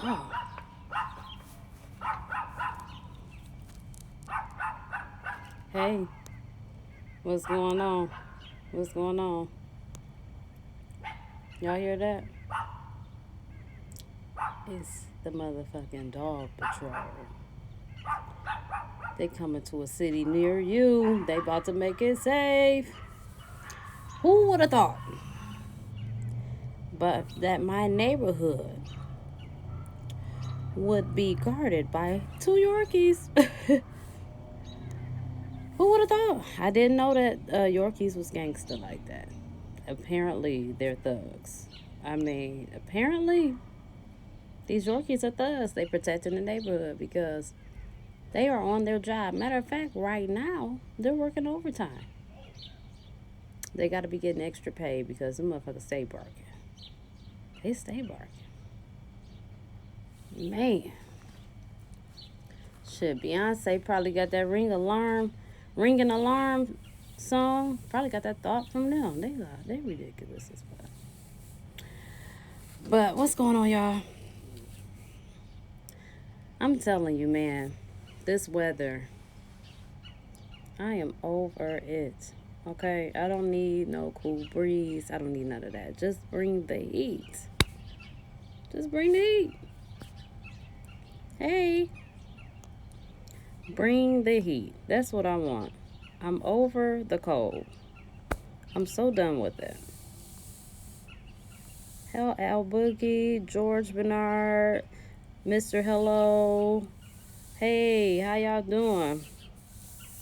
Oh. Hey, what's going on? What's going on? Y'all hear that? It's the motherfucking dog patrol. They coming to a city near you. They about to make it safe. Who would have thought? But that my neighborhood would be guarded by two Yorkies. Who would have thought? I didn't know that Yorkies was gangster like that. Apparently, they're thugs. I mean, apparently, these Yorkies are thugs. They protecting the neighborhood because they are on their job. Matter of fact, right now, they're working overtime. They got to be getting extra pay because them motherfuckers stay barking. They stay barking. Man. Shit, Beyonce probably got that ringing alarm song. Probably got that thought from them. They ridiculous as well. But what's going on, y'all? I'm telling you, man, this weather, I am over it. Okay, I don't need no cool breeze. I don't need none of that. Just bring the heat. Just bring the heat. Hey, bring the heat. That's what I want. I'm over the cold. I'm so done with it. Hell, Al Boogie, George Bernard, Mr. Hello. Hey, how y'all doing?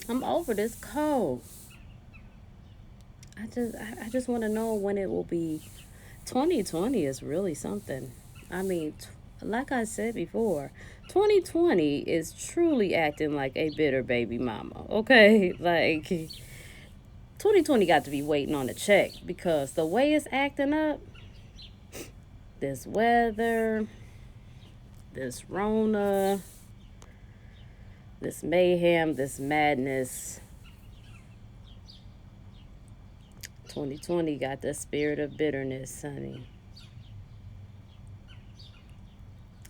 I'm over this cold. I just want to know when it will be. 2020 is really something. I mean, like I said before, 2020 is truly acting like a bitter baby mama. Okay, like 2020 got to be waiting on a check because the way it's acting up, this weather, this Rona, this mayhem, this madness. 2020 got the spirit of bitterness, honey.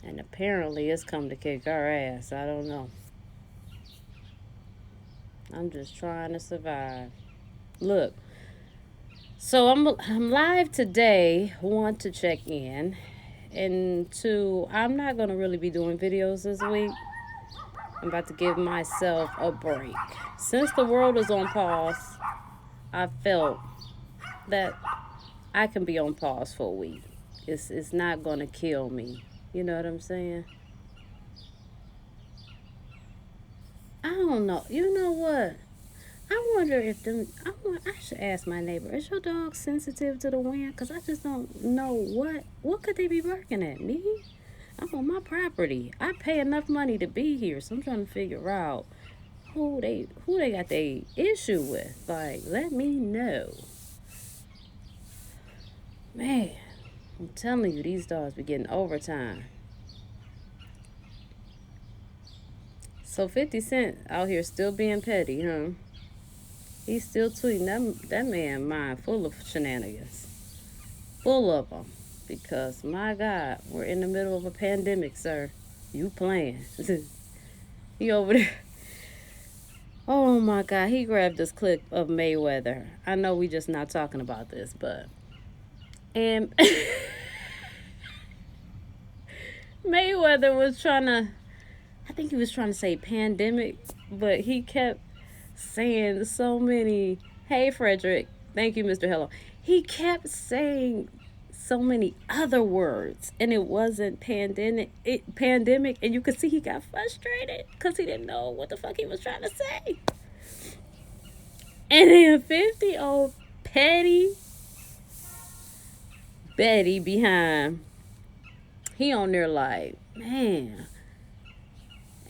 And apparently it's come to kick our ass. I don't know. I'm just trying to survive. Look, so I'm live today. Want to check in. And two, I'm not going to really be doing videos this week. I'm about to give myself a break. Since the world is on pause, I felt that I can be on pause for a week. It's not going to kill me. You know what I'm saying? I don't know. You know what? I wonder if I should ask my neighbor, is your dog sensitive to the wind? Because I just don't know what could they be barking at me? I'm on my property. I pay enough money to be here, so I'm trying to figure out who they got their issue with. Like, let me know. Man, I'm telling you, these dogs be getting overtime. So 50 Cent out here still being petty, huh? He's still tweeting. That man mind full of shenanigans. Full of them. Because, my God, we're in the middle of a pandemic, sir. You playing. He over there. Oh, my God. He grabbed this clip of Mayweather. I know we just not talking about this, but... And Mayweather was trying to... I think he was trying to say pandemic, but he kept saying so many... Hey, Frederick. Thank you, Mr. Hello. He kept saying so many other words, and it wasn't pandemic, and you could see he got frustrated because he didn't know what the fuck he was trying to say. And then 50 old petty Betty behind, he on there like, man,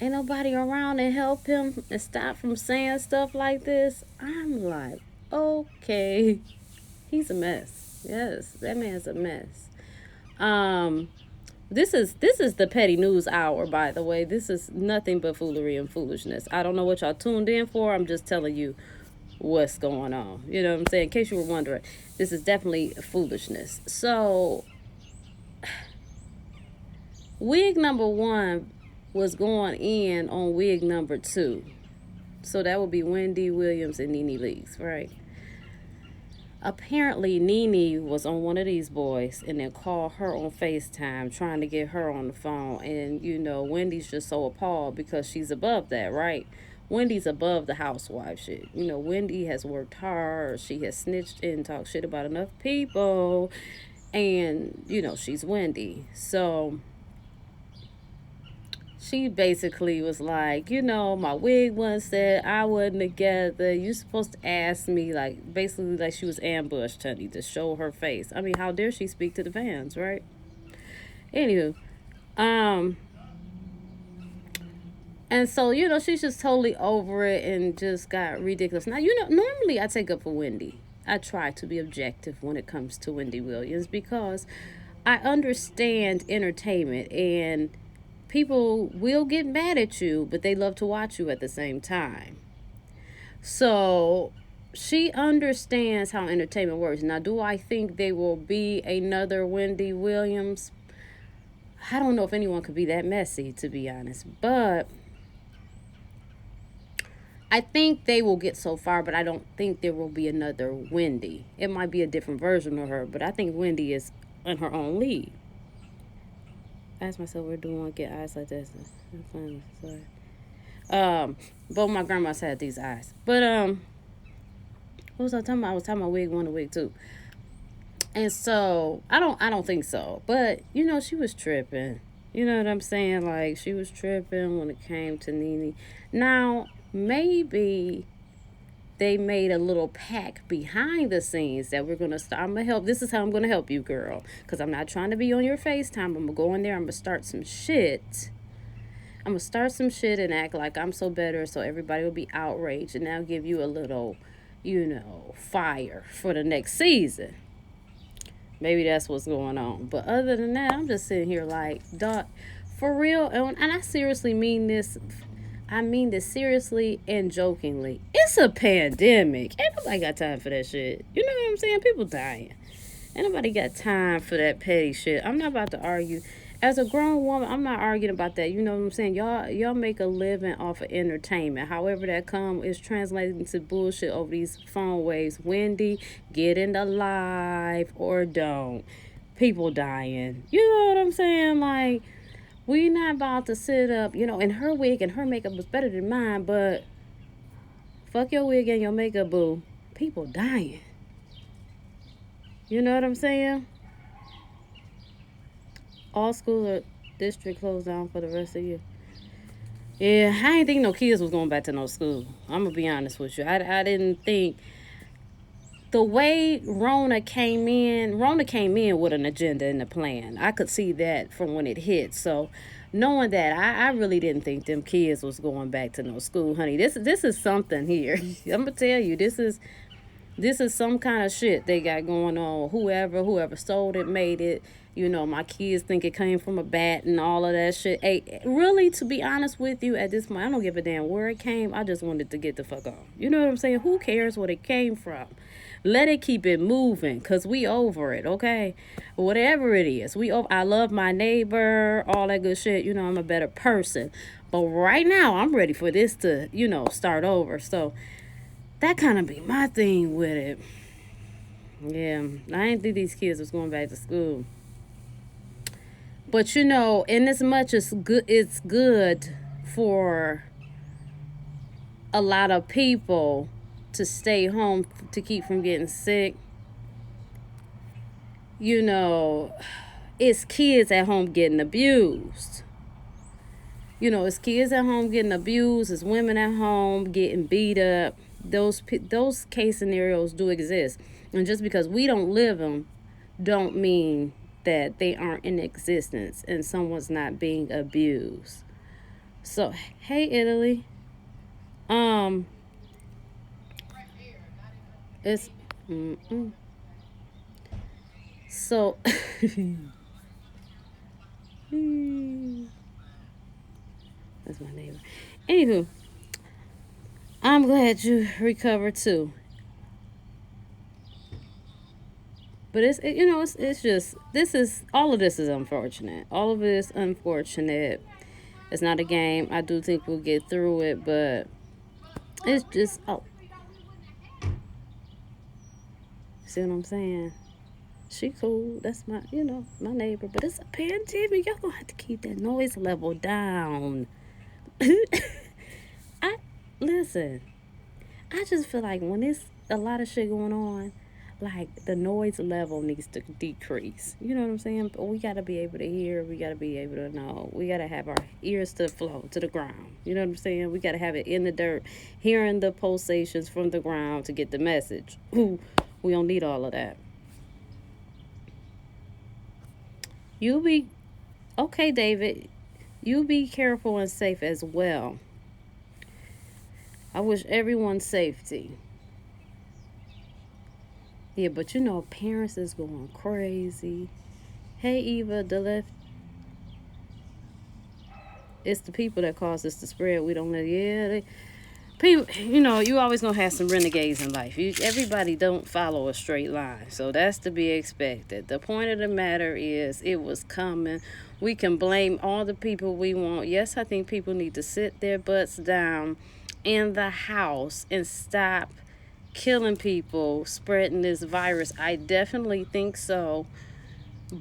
ain't nobody around to help him and stop from saying stuff like this. I'm like, okay, he's a mess. Yes, that man's a mess. This is the petty news hour, by the way. This is nothing but foolery and foolishness. I don't know what y'all tuned in for. I'm just telling you what's going on. You know what I'm saying? In case you were wondering, this is definitely foolishness. So wig number one was going in on wig number two. So that would be Wendy Williams and Nene Leakes, right? Apparently, Nene was on one of these boys and then called her on FaceTime trying to get her on the phone. And, Wendy's just so appalled because she's above that, right? Wendy's above the housewife shit. Wendy has worked hard. She has snitched and talked shit about enough people. And, she's Wendy. So she basically was like, my wig once said I wasn't together. You supposed to ask me, like, basically like she was ambushed, honey, to show her face. I mean, how dare she speak to the fans, right? Anywho, and so, she's just totally over it and just got ridiculous. Now, normally I take up for Wendy. I try to be objective when it comes to Wendy Williams because I understand entertainment and people will get mad at you, but they love to watch you at the same time. So she understands how entertainment works. Now, do I think there will be another Wendy Williams? I don't know if anyone could be that messy, to be honest. But I think they will get so far, but I don't think there will be another Wendy. It might be a different version of her, but I think Wendy is in her own league. I asked myself, where do I want to get eyes like this? Sorry. Both my grandmas had these eyes. But, what was I talking about? I was talking about wig one and wig two. And so, I don't think so. But, she was tripping. You know what I'm saying? Like, she was tripping when it came to Nene. Now, maybe they made a little pack behind the scenes that we're going to start. I'm going to help. This is how I'm going to help you, girl. Because I'm not trying to be on your FaceTime. I'm going to go in there. I'm going to start some shit. I'm going to start some shit and act like I'm so better so everybody will be outraged. And I'll give you a little, fire for the next season. Maybe that's what's going on. But other than that, I'm just sitting here like, dog, for real. And I seriously mean this. I mean this seriously and jokingly. It's a pandemic. Ain't nobody got time for that shit. You know what I'm saying? People dying. Ain't nobody got time for that petty shit. I'm not about to argue. As a grown woman, I'm not arguing about that. You know what I'm saying? Y'all make a living off of entertainment. However that come is translated into bullshit over these phone waves. Wendy, get in the live or don't. People dying. You know what I'm saying? Like, we not about to sit up, and her wig and her makeup was better than mine, but fuck your wig and your makeup, boo. People dying. You know what I'm saying? All schools or district closed down for the rest of the year. Yeah, I didn't think no kids was going back to no school. I'm going to be honest with you. I didn't think. The way Rona came in with an agenda and a plan. I could see that from when it hit. So, knowing that, I really didn't think them kids was going back to no school, honey. This is something here. I'm going to tell you, this is some kind of shit they got going on. Whoever sold it, made it. My kids think it came from a bat and all of that shit. Hey, really, to be honest with you, at this point, I don't give a damn where it came. I just wanted to get the fuck on. You know what I'm saying? Who cares where it came from? Let it keep it moving, because we over it, okay? Whatever it is. I love my neighbor, all that good shit. I'm a better person. But right now, I'm ready for this to, start over. So, that kind of be my thing with it. Yeah, I didn't think these kids was going back to school. But, in as much as it's good for a lot of people to stay home to keep from getting sick, it's kids at home getting abused. It's kids at home getting abused, it's women at home getting beat up. Those case scenarios do exist. And just because we don't live them, don't mean that they aren't in existence and someone's not being abused. So, hey, Italy. It's so that's my neighbor. Anywho, I'm glad you recovered too. But it's just, this is, all of this is unfortunate. All of it is unfortunate. It's not a game. I do think we'll get through it, but it's just, oh, see what I'm saying? She cool. That's my, my neighbor. But it's a pandemic. Y'all gonna have to keep that noise level down. I listen. I just feel like when there's a lot of shit going on, like the noise level needs to decrease. You know what I'm saying? But we gotta be able to hear. We gotta be able to know. We gotta have our ears to flow to the ground. You know what I'm saying? We gotta have it in the dirt, hearing the pulsations from the ground to get the message. Ooh, we don't need all of that. You be okay, David. You be careful and safe as well. I wish everyone safety. Yeah, but parents is going crazy. Hey, Eva, the left. It's the people that cause this to spread. We don't let. Yeah, people. You always gonna have some renegades in life. Everybody don't follow a straight line, so that's to be expected. The point of the matter is, it was coming. We can blame all the people we want. Yes, I think people need to sit their butts down in the house and stop killing people, spreading this virus. I definitely think so.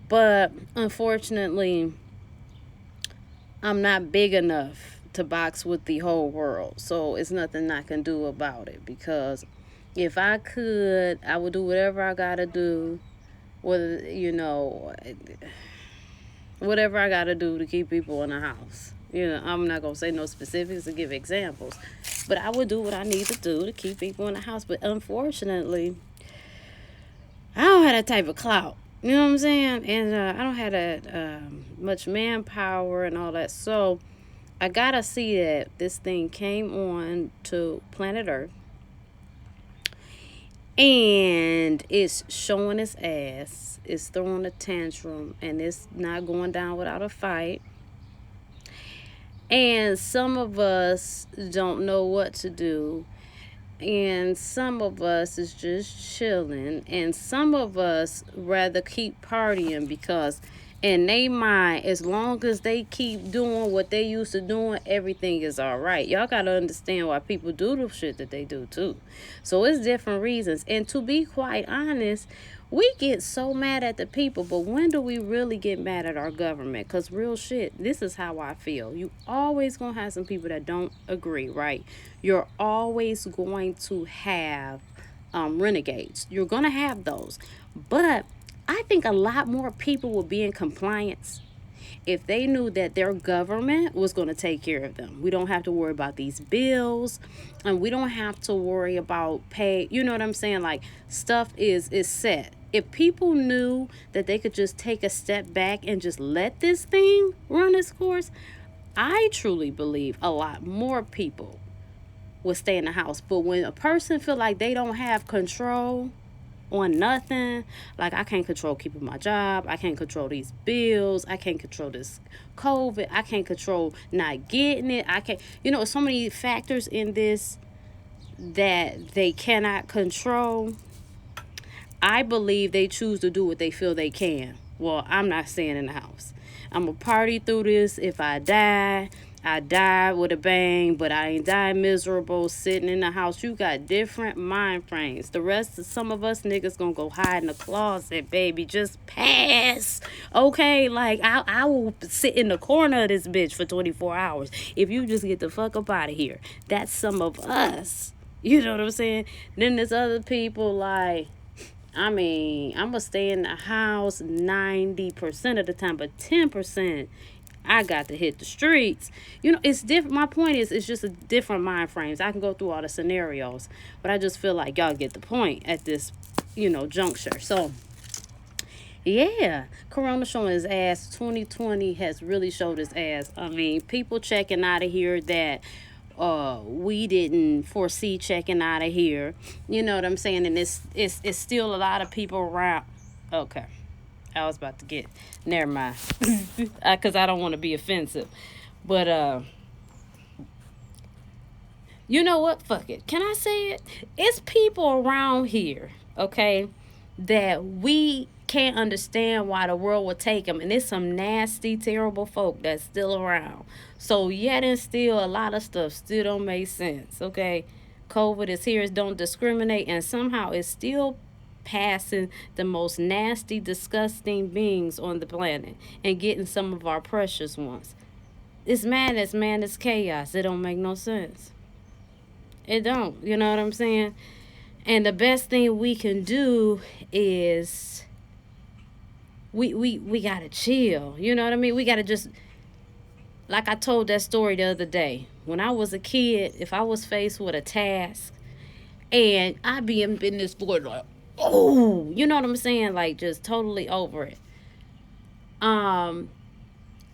But unfortunately, I'm not big enough to box with the whole world. So it's nothing I can do about it. Because if I could, I would do whatever I gotta do. Whether, whatever I gotta do to keep people in the house. I'm not gonna say no specifics to give examples, but I would do what I need to do to keep people in the house. But unfortunately, I don't have that type of clout. You know what I'm saying? And I don't have that much manpower and all that. So I gotta see that this thing came on to planet Earth, and it's showing its ass. It's throwing a tantrum, and it's not going down without a fight. And some of us don't know what to do. And some of us is just chilling. And some of us rather keep partying because in their mind, as long as they keep doing what they used to doing, everything is all right. Y'all got to understand why people do the shit that they do too. So it's different reasons. And to be quite honest, we get so mad at the people, but when do we really get mad at our government? Because real shit, this is how I feel. You always going to have some people that don't agree, right? You're always going to have renegades. You're going to have those. But I think a lot more people will be in compliance if they knew that their government was going to take care of them. We don't have to worry about these bills, and we don't have to worry about pay. You know what I'm saying? Like, stuff is set. If people knew that they could just take a step back and just let this thing run its course, I truly believe a lot more people would stay in the house. But when a person feel like they don't have control on nothing, like I can't control keeping my job, I can't control these bills, I can't control this COVID, I can't control not getting it, I can't, so many factors in this that they cannot control. I believe they choose to do what they feel they can. Well, I'm not staying in the house. I'm going to party through this. If I die, I die with a bang, but I ain't die miserable sitting in the house. You got different mind frames. The rest of some of us niggas gonna go hide in the closet, baby. Just pass. Okay? Like, I will sit in the corner of this bitch for 24 hours if you just get the fuck up out of here. That's some of us. You know what I'm saying? Then there's other people like, I'm going to stay in the house 90% of the time, but 10%, I got to hit the streets. It's different. My point is, it's just a different mind frames. I can go through all the scenarios, but I just feel like y'all get the point at this, juncture. So, yeah, Corona showing his ass. 2020 has really showed his ass. I mean, people checking out of here that we didn't foresee checking out of here. You know what I'm saying? And it's still a lot of people around. Okay. I was about to get, never mind. Because I don't want to be offensive. But, you know what? Fuck it. Can I say it? It's people around here, okay, that we can't understand why the world would take them. And there's some nasty, terrible folk that's still around. So yet and still, a lot of stuff still don't make sense, okay? COVID is here, it don't discriminate, and somehow it's still passing the most nasty, disgusting beings on the planet and getting some of our precious ones. It's madness, man. It's chaos. It don't make no sense. It don't. You know what I'm saying? And the best thing we can do is we gotta chill. You know what I mean? We gotta just, like I told that story the other day. When I was a kid, if I was faced with a task and I'd be in business for it, like, oh, you know what I'm saying? Like, just totally over it.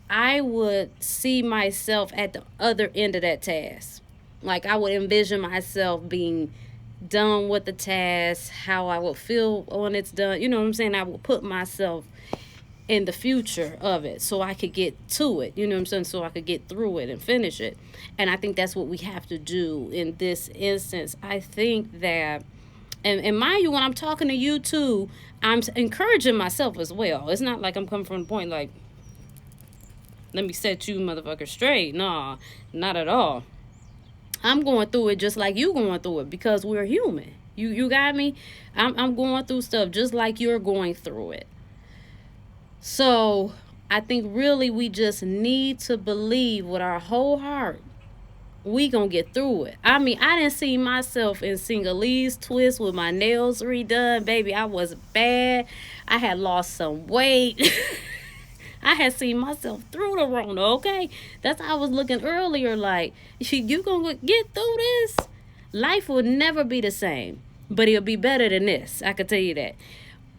I would see myself at the other end of that task. Like, I would envision myself being done with the task, how I would feel when it's done. You know what I'm saying? I would put myself in the future of it so I could get to it. You know what I'm saying? So I could get through it and finish it. And I think that's what we have to do in this instance. I think that, and mind you, when I'm talking to you too, I'm encouraging myself as well. It's not like I'm coming from the point like, let me set you motherfuckers straight. Nah, not at all. I'm going through it just like you going through it because we're human. You got me? I'm going through stuff just like you're going through it. So I think really we just need to believe with our whole heart we gonna get through it. I mean, I didn't see myself in Singalese twist with my nails redone. Baby, I was bad. I had lost some weight. I had seen myself through the Rona, okay? That's how I was looking earlier, like, you gonna get through this? Life will never be the same, but it'll be better than this. I can tell you that.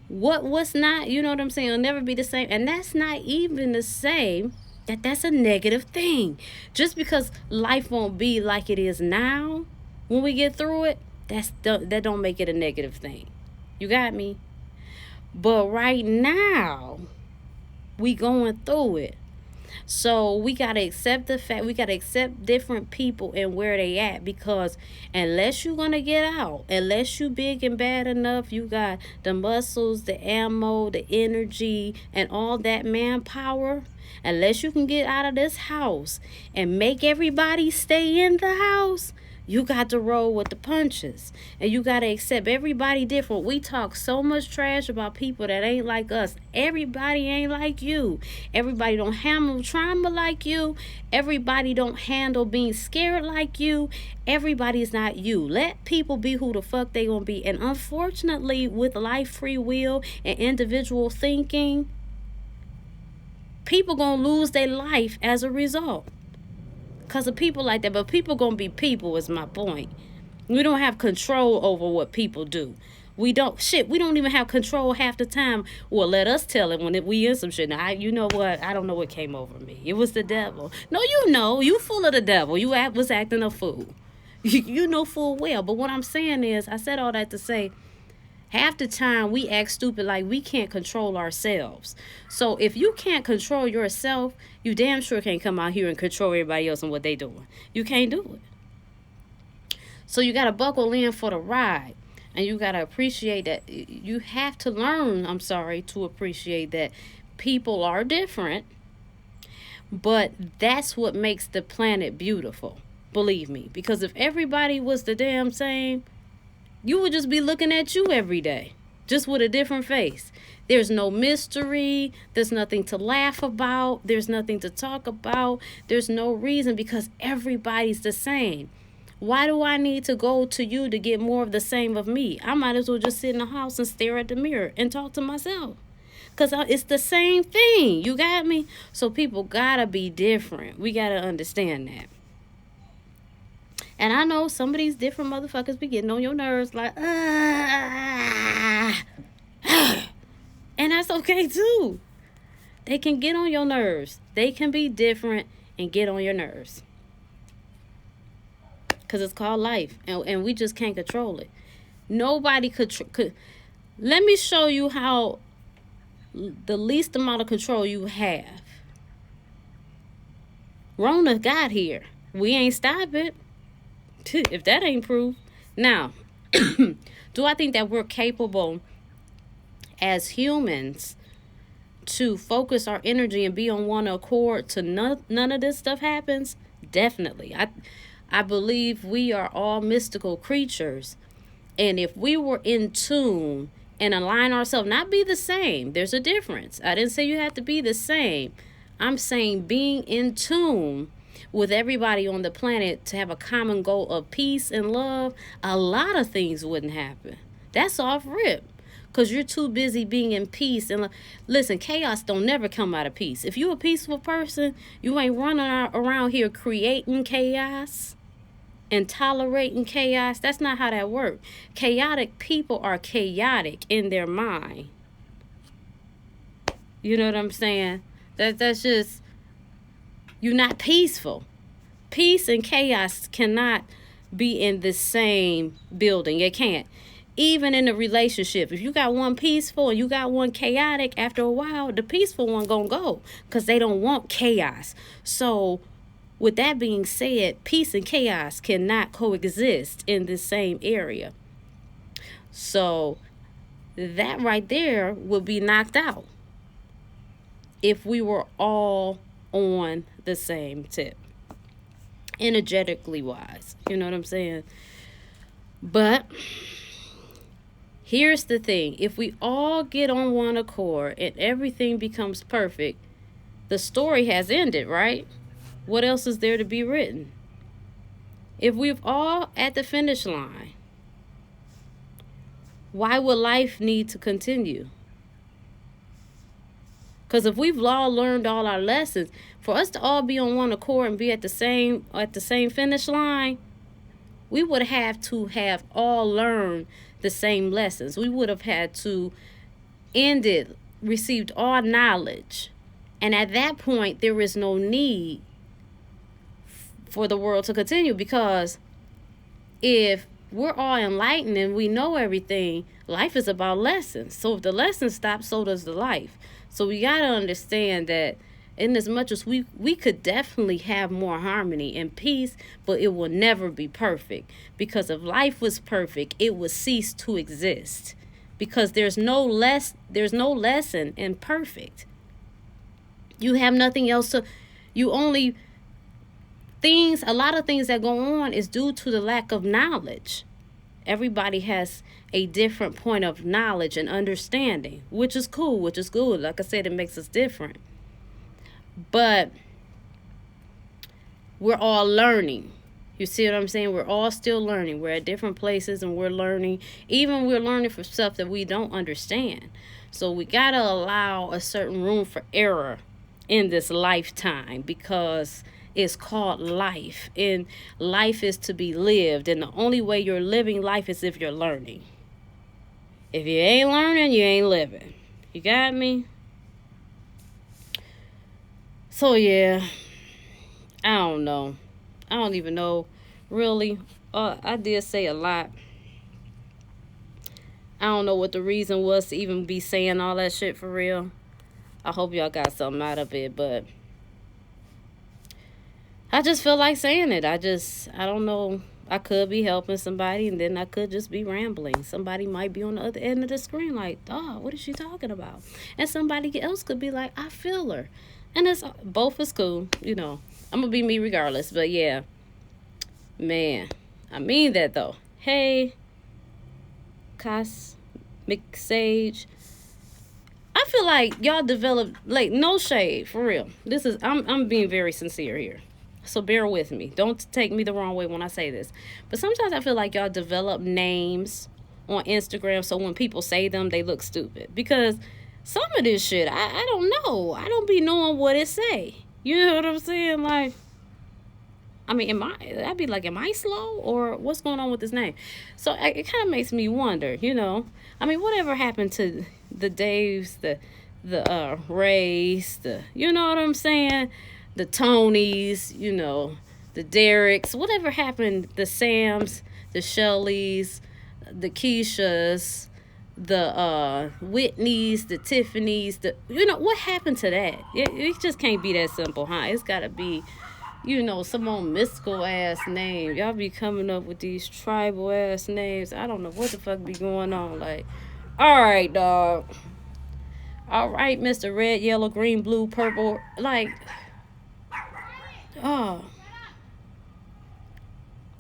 What's not, you know what I'm saying? It'll never be the same. And that's not even the same that's a negative thing. Just because life won't be like it is now when we get through it, that don't make it a negative thing. You got me? But right now, we going through it. So we got to accept the fact, we got to accept different people and where they at, because unless you're going to get out, unless you big and bad enough, you got the muscles, the ammo, the energy, and all that manpower, unless you can get out of this house and make everybody stay in the house, you got to roll with the punches. And you got to accept everybody different. We talk so much trash about people that ain't like us. Everybody ain't like you. Everybody don't handle trauma like you. Everybody don't handle being scared like you. Everybody's not you. Let people be who the fuck they gonna be. And unfortunately, with life, free will, and individual thinking, people gonna lose their life as a result. Because of people like that. But people gonna be people is my point. We don't have control over what people do. We don't even have control half the time. Well, let us tell it when we in some shit. Now, you know what? I don't know what came over me. It was the devil. No, you full of the devil. You was acting a fool. You know full well. But what I'm saying is, I said all that to say, half the time we act stupid like we can't control ourselves. So if you can't control yourself, you damn sure can't come out here and control everybody else and what they doing. You can't do it. So you got to buckle in for the ride. And you got to appreciate that. You have to learn, to appreciate that people are different. But that's what makes the planet beautiful. Believe me. Because if everybody was the damn same, you would just be looking at you every day, just with a different face. There's no mystery. There's nothing to laugh about. There's nothing to talk about. There's no reason, because everybody's the same. Why do I need to go to you to get more of the same of me? I might as well just sit in the house and stare at the mirror and talk to myself. Because it's the same thing. You got me? So people got to be different. We got to understand that. And I know some of these different motherfuckers be getting on your nerves like, and that's okay too. They can get on your nerves. They can be different and get on your nerves. Because it's called life. And we just can't control it. Nobody could. Let me show you how the least amount of control you have. Rona got here. We ain't stop it. If that ain't proof. Now, do I think that we're capable as humans to focus our energy and be on one accord to none of this stuff happens? Definitely. I believe we are all mystical creatures. And if we were in tune and align ourselves, not be the same, there's a difference. I didn't say you have to be the same. I'm saying being in tune with everybody on the planet to have a common goal of peace and love, a lot of things wouldn't happen. That's off rip. Because you're too busy being in peace. And listen, chaos don't never come out of peace. If you're a peaceful person, you ain't running around here creating chaos and tolerating chaos. That's not how that works. Chaotic people are chaotic in their mind. You know what I'm saying? That's just, you're not peaceful. Peace and chaos cannot be in the same building. It can't. Even in a relationship, if you got one peaceful and you got one chaotic, after a while, the peaceful one gonna go because they don't want chaos. So with that being said, peace and chaos cannot coexist in the same area. So that right there would be knocked out if we were all on the same tip, energetically wise. You know what I'm saying? But here's the thing. If we all get on one accord and everything becomes perfect, the story has ended, right? What else is there to be written? If we've all at the finish line, why would life need to continue? Because if we've all learned all our lessons, for us to all be on one accord and be at the same finish line, we would have to have all learned the same lessons. We would have had to received all knowledge. And at that point, there is no need for the world to continue, because if we're all enlightened and we know everything, life is about lessons. So if the lessons stop, so does the life. So we got to understand that in as much as we could definitely have more harmony and peace, but it will never be perfect. Because if life was perfect, it would cease to exist. Because there's no lesson in perfect. You have nothing else to, a lot of things that go on is due to the lack of knowledge. Everybody has a different point of knowledge and understanding, which is cool, which is good. Like I said, it makes us different. But we're all learning. You see what I'm saying? We're all still learning. We're at different places and we're learning. Even we're learning from stuff that we don't understand. So we got to allow a certain room for error in this lifetime, because it's called life. And life is to be lived. And the only way you're living life is if you're learning. If you ain't learning, you ain't living. You got me? So yeah, I don't know. I don't even know, really. I did say a lot. I don't know what the reason was to even be saying all that shit for real. I hope y'all got something out of it, but I just feel like saying it. I don't know. I could be helping somebody, and then I could just be rambling. Somebody might be on the other end of the screen like, oh, what is she talking about? And somebody else could be like, I feel her. And it's both is cool, you know. I'm going to be me regardless. But yeah, man, I mean that though. Hey, Cosmic Sage. I feel like y'all developed, like, no shade, for real. I'm being very sincere here. So bear with me. Don't take me the wrong way when I say this. But sometimes I feel like y'all develop names on Instagram so when people say them, they look stupid. Because some of this shit, I don't know. I don't be knowing what it say. You know what I'm saying? Like, I mean, I'd be like, am I slow? Or what's going on with this name? So it kind of makes me wonder, you know. I mean, whatever happened to the Daves, the Rays, you know what I'm saying? The Tonys, you know, the Derricks, whatever happened, the Sams, the Shelleys, the Keishas, the Whitneys, the Tiffanys, what happened to that? It just can't be that simple, huh? It's got to be, you know, some old mystical ass name. Y'all be coming up with these tribal ass names. I don't know what the fuck be going on. Like, All right, dog. All right, Mr. Red, Yellow, Green, Blue, Purple. Like, oh.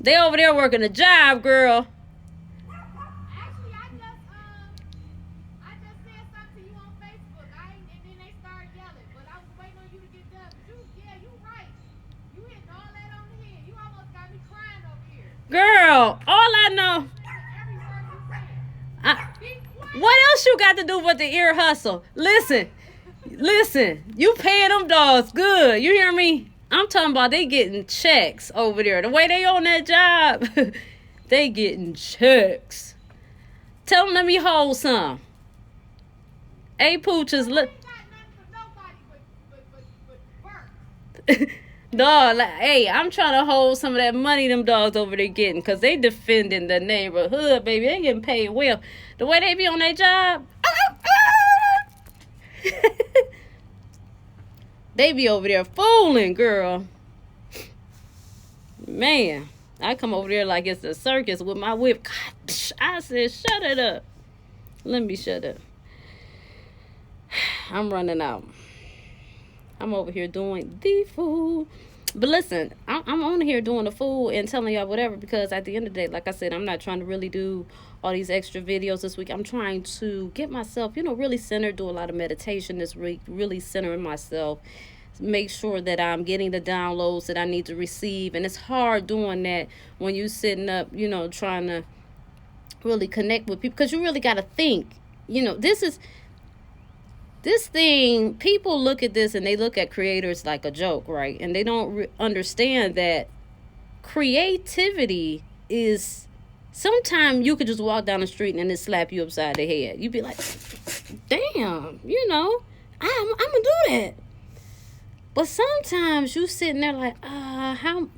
They over there working a job, girl. Actually, I just said something to you on Facebook. And then they started yelling, but I was waiting on you to get done. But you right. You hit all that on the head. You almost got me crying over here. Girl, all I know. Every word you said. What else you got to do with the ear hustle? Listen, you paying them dogs good. You hear me? I'm talking about they getting checks over there. The way they on that job, they getting checks. Tell them let me hold some. Hey, Pooches, look. Dog, like, hey, I'm trying to hold some of that money them dogs over there getting, because they defending the neighborhood, baby. They getting paid well. The way they be on their job, they be over there fooling, girl. Man, I come over there like it's a circus with my whip. God, I said, shut it up. Let me shut up. I'm running out. I'm over here doing the food. But listen, I'm on here doing the food and telling y'all whatever, because at the end of the day, like I said, I'm not trying to really do all these extra videos this week. I'm trying to get myself, really centered, do a lot of meditation this week, really centering myself, make sure that I'm getting the downloads that I need to receive. And it's hard doing that when you're sitting up, trying to really connect with people, because you really got to think, this thing, people look at this and they look at creators like a joke, right? And they don't understand that creativity is, sometimes you could just walk down the street and it slap you upside the head. You'd be like, damn, I'm gonna do that. But sometimes you sitting there like, how,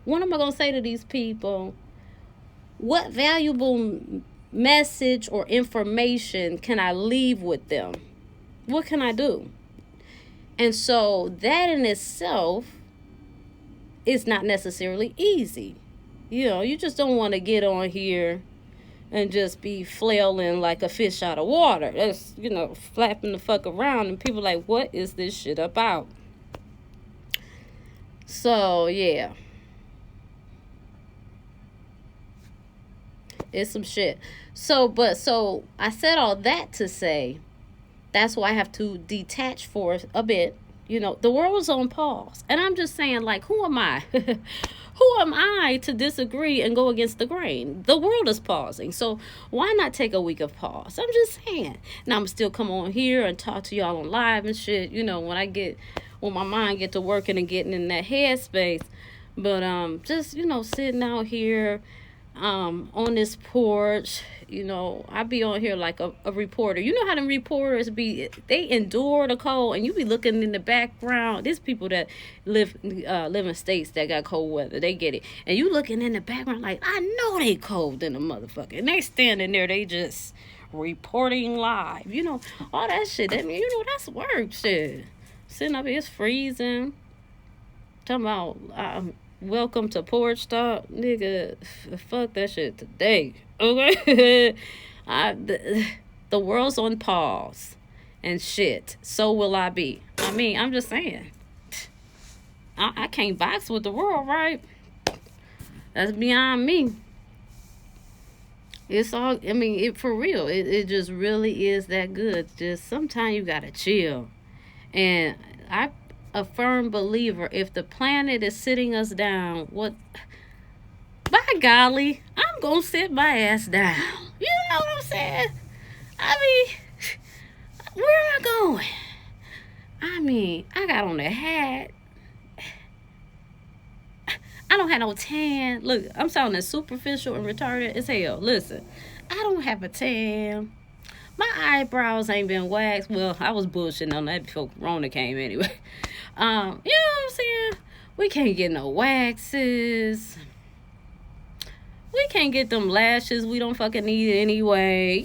what am I gonna say to these people? What valuable message or information can I leave with them? What can I do? And so that in itself is not necessarily easy. You just don't want to get on here and just be flailing like a fish out of water. That's, flapping the fuck around, and people like, what is this shit about? So, yeah. It's some shit. So I said all that to say, that's why I have to detach for a bit. The world is on pause. And I'm just saying, like, who am I? Who am I to disagree and go against the grain? The world is pausing. So why not take a week of pause? I'm just saying. Now, I'm still come on here and talk to y'all on live and shit, when my mind get to working and getting in that headspace. But just, sitting out here on this porch, I be on here like a reporter. You know how them reporters be, they endure the cold, and you be looking in the background. There's people that live in states that got cold weather. They get it. And you looking in the background like, I know they cold in the motherfucker. And they standing there, they just reporting live. All that shit. That's work shit. Sitting up here, it's freezing. Talking about welcome to Porch Talk, nigga. Fuck that shit today, okay? The world's on pause and shit. So will I be. I'm just saying. I can't box with the world, right? That's beyond me. It's all, for real. It just really is that good. Just sometimes you gotta chill. And I'm a firm believer, if the planet is sitting us down, by golly, I'm gonna sit my ass down. You know what I'm saying? Where am I going? I got on a hat. I don't have no tan. Look, I'm sounding superficial and retarded as hell. Listen, I don't have a tan. My eyebrows ain't been waxed. Well, I was bullshitting on that before Corona came anyway. You know what I'm saying? We can't get no waxes. We can't get them lashes we don't fucking need anyway.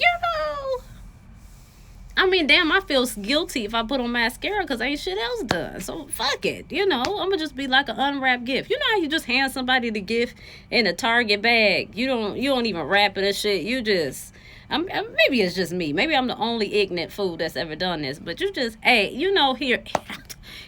I mean, damn, I feel guilty if I put on mascara because ain't shit else done. So fuck it, I'm gonna just be like an unwrapped gift. You know how you just hand somebody the gift in a Target bag? You don't even wrap it and shit. You just, maybe it's just me. Maybe I'm the only ignorant fool that's ever done this. But you just, hey, here.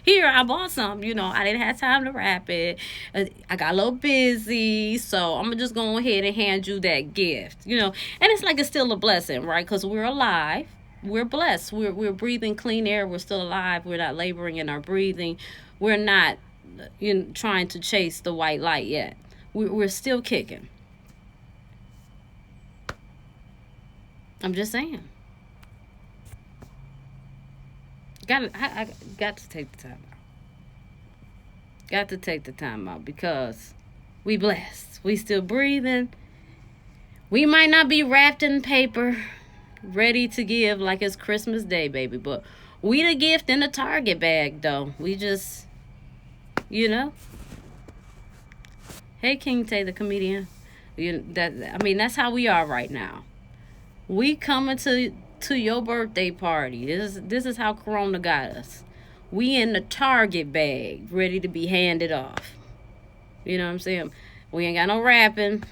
Here, I bought some. I didn't have time to wrap it. I got a little busy, so I'm just going to go ahead and hand you that gift. And it's like it's still a blessing, right? Because we're alive. We're blessed. We're breathing clean air. We're still alive. We're not laboring in our breathing. We're not trying to chase the white light yet. We're still kicking. I'm just saying. I got to take the time out. Got to take the time out because we blessed. We still breathing. We might not be wrapped in paper, ready to give like it's Christmas Day, baby. But we the gift in the Target bag, though. We just, Hey, King Tay, the comedian. That's how we are right now. We coming to your birthday party. This is how Corona got us. We in the Target bag, ready to be handed off. You know what I'm saying? We ain't got no wrapping.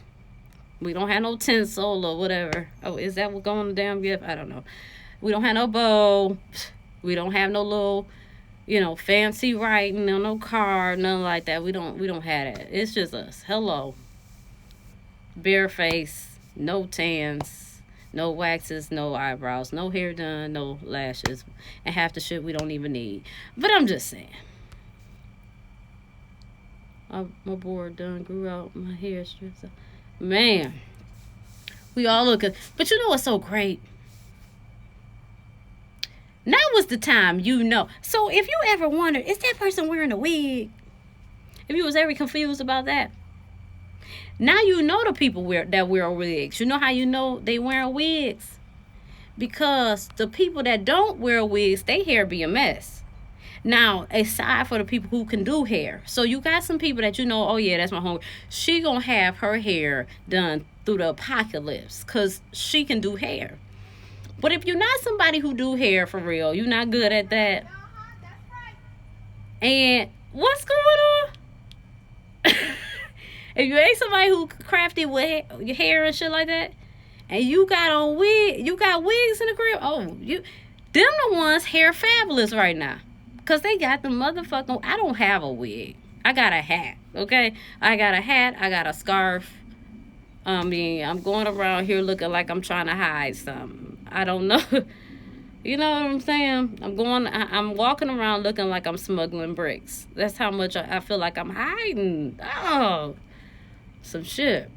We don't have no tinsel or whatever. Oh, is that what going on the damn gift? I don't know. We don't have no bow. We don't have no little, fancy writing, no card, nothing like that. We don't have that. It's just us. Hello. Bare face, no tans. No waxes, no eyebrows, no hair done, no lashes, and half the shit we don't even need. But I'm just saying. My board done grew out, my hair strips out. Man, we all look good. But you know what's so great? Now was the time, So if you ever wondered, is that person wearing a wig? If you was ever confused about that, now you know the people that wear wigs. You know how you know they wearing wigs? Because the people that don't wear wigs, their hair be a mess. Now, aside for the people who can do hair. So you got some people that oh yeah, that's my homie. She gonna have her hair done through the apocalypse because she can do hair. But if you're not somebody who do hair for real, you're not good at that. That's right. And what's going on? If you ain't somebody who crafted with your hair and shit like that, and you got wigs in the crib, them the ones hair fabulous right now. Because they got the motherfucking, I don't have a wig. I got a hat, okay? I got a hat, I got a scarf. I'm going around here looking like I'm trying to hide something. I don't know. You know what I'm saying? I'm walking around looking like I'm smuggling bricks. That's how much I feel like I'm hiding. Oh, some shit.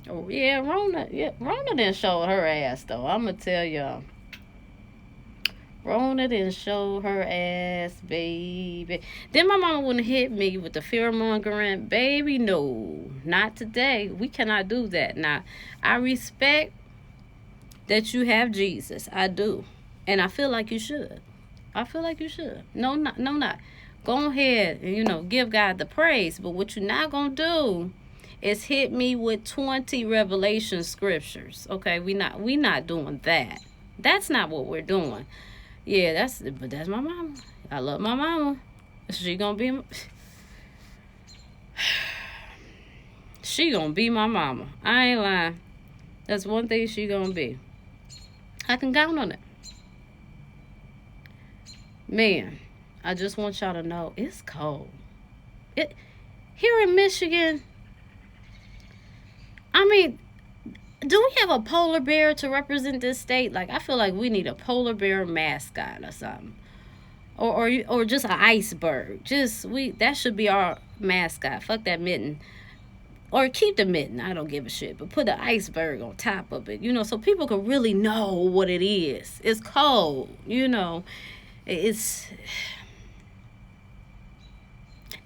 Oh, yeah, Rona didn't show her ass, though. I'm going to tell y'all. Rona didn't show her ass, baby. Then my mama wouldn't hit me with the fear-mongering. Baby, no. Not today. We cannot do that. Now, I respect that you have Jesus. I do. And I feel like you should. No, not. Go ahead and, give God the praise. But what you're not going to do is hit me with 20 Revelation scriptures. Okay? We not doing that. That's not what we're doing. Yeah, that's my mama. I love my mama. She gonna be my mama. I ain't lying. That's one thing she gonna be. I can count on it. Man, I just want y'all to know it's cold. Here in Michigan, do we have a polar bear to represent this state? Like, I feel like we need a polar bear mascot or something. Or just an iceberg. That should be our mascot. Fuck that mitten. Or keep the mitten. I don't give a shit. But put the iceberg on top of it. So people can really know what it is. It's cold. It's...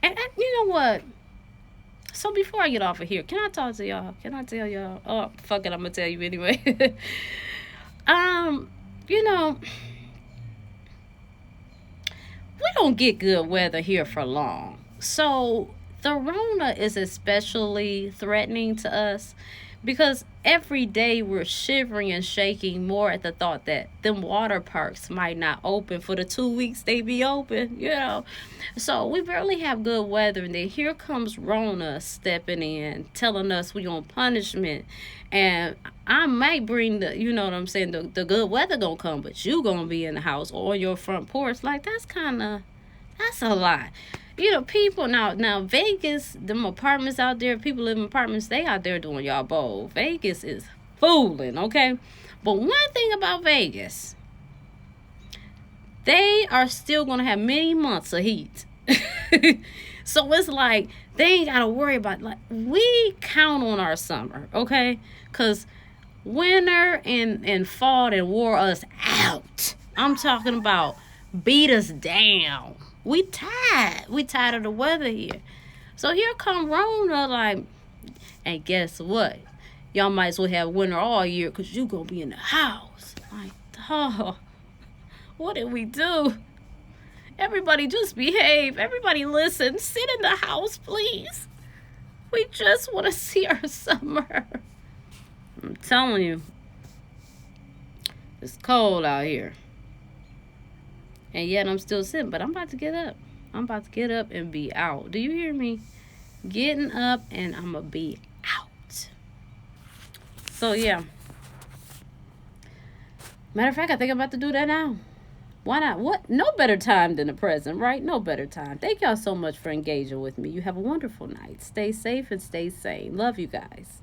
And you know what? So before I get off of here, can I talk to y'all? Can I tell y'all? Oh, fuck it, I'm gonna tell you anyway. We don't get good weather here for long. So the Rona is especially threatening to us Because every day we're shivering and shaking more at the thought that them water parks might not open for the 2 weeks they be open, you know. So we barely have good weather, and then here comes Rona stepping in, telling us we on punishment. And I might bring the, you know what I'm saying, the good weather gonna come, but you gonna be in the house or on your front porch. Like, that's a lot. You know, people now Vegas, them apartments out there, people live in apartments, they out there doing y'all bold. Vegas is fooling, okay? But one thing about Vegas, they are still gonna have many months of heat. So it's like they ain't gotta worry about, like, we count on our summer, okay? Cause winter and fall and wore us out. I'm talking about beat us down. We tired. We tired of the weather here. So here come Rona, like, and guess what? Y'all might as well have winter all year because you going to be in the house. Like, oh, what did we do? Everybody just behave. Everybody listen. Sit in the house, please. We just want to see our summer. I'm telling you. It's cold out here. And yet I'm still sitting, but I'm about to get up. I'm about to get up and be out. Do you hear me? Getting up and I'm going to be out. So, yeah. Matter of fact, I think I'm about to do that now. Why not? What? No better time than the present, right? No better time. Thank y'all so much for engaging with me. You have a wonderful night. Stay safe and stay sane. Love you guys.